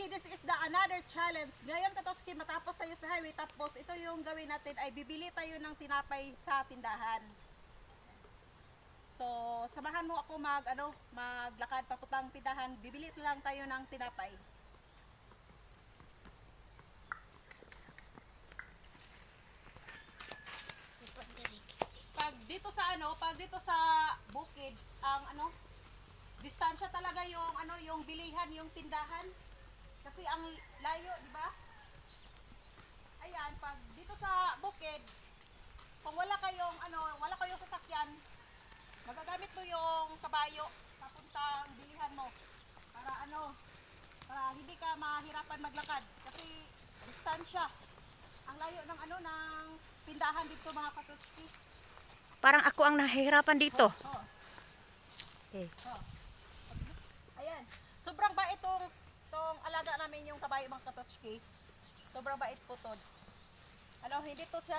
this is the another challenge. Ngayon Katotski, matapos tayo sa highway, tapos ito yung gawin natin ay bibili tayo ng tinapay sa tindahan. So, samahan mo ako maglakad papuntang tindahan. Bibili lang tayo ng tinapay. Pag dito sa bukid, ang distansya talaga yung bilihan, yung tindahan. Kasi ang layo, di ba? Ayan, pag dito sa bukid, kung wala kayong sasakyan, magagamit mo yung kabayo papuntang bilihan mo para para hindi ka mahirapan maglakad kasi distansya. Ang layo ng tindahan dito mga Katotski. Parang ako ang nahihirapan dito. Okay. Ayan. Sobrang bait tong alaga namin yung kabayo mga Katotski. Sobrang bait po to. Hindi to siya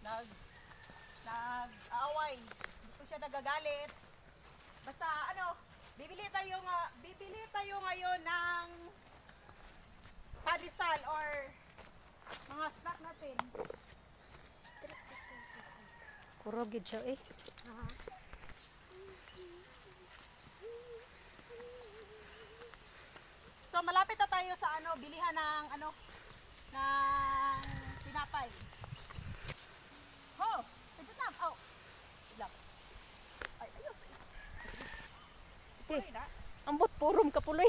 nag-aaway. Hindi to siya nagagalit. Basta bibili tayo ngayon ng padisal or mga snack natin. Kurogid siya eh. So malapit na tayo sa bilihan ng ng tinapay. Oh, ito na. Oh. Ilap. Ay, ayos. Eh, ambot purom ka puloy.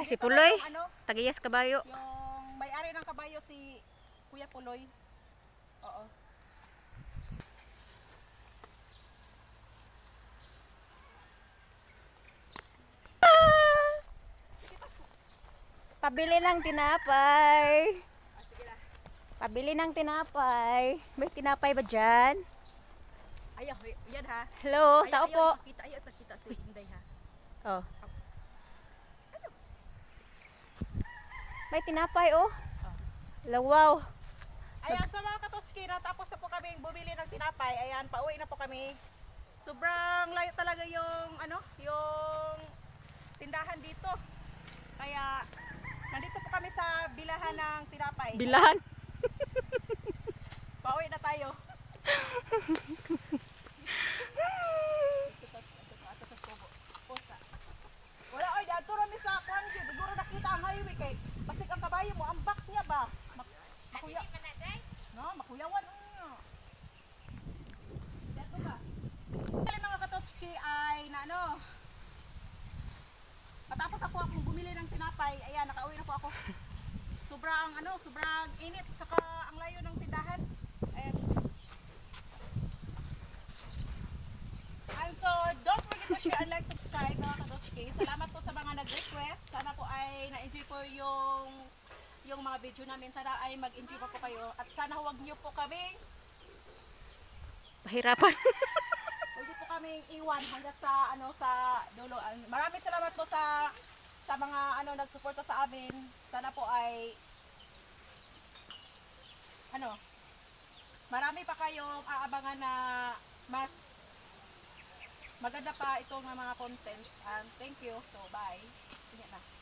Si Puloy, Tagayas Kabayo. Yung may-ari ng kabayo si Kuya Puloy. Oo. Pabili ng tinapay. Pabili ng tinapay. May tinapay ba dyan? Ayaw, yan ha. Hello, tao po. Ayaw ipakita si Inday ha. Oh. May tinapay oh. Lawaw. Ayan, so mga Katotski, natapos na po kami bumili ng tinapay. Ayan, pauwi na po kami. Sobrang layo talaga yung tindahan dito. Kaya nandito po kami sa bilahan ng tinapay. Bilahan? Pauwi na tayo. Wala oy, dito rami sa kwan, siguro nakita ang highway kay basig ang kabayo mo, ang back niya ba? Makuyawan niyo. Dito ba? Kaya mga Katotski ay matapos akong bumili ng tinapay, ayan, nakauwi na po ako. Sobrang init, saka ang layo ng tindahan. Ayan. And so, don't forget to share and like, subscribe mga Katotski. Salamat po sa mga nag-request. Sana po ay na-enjoy po yung mga video namin. Sana ay mag-enjoy po kayo. At sana huwag niyo po kaming Pahirapan. huwag niyo po kaming iwan hanggat sa dulo. Maraming salamat po sa mga nagsuporta sa amin. Sana po ay marami pa kayong aabangan na mas maganda pa itong mga content. And thank you. So bye. Ingat na.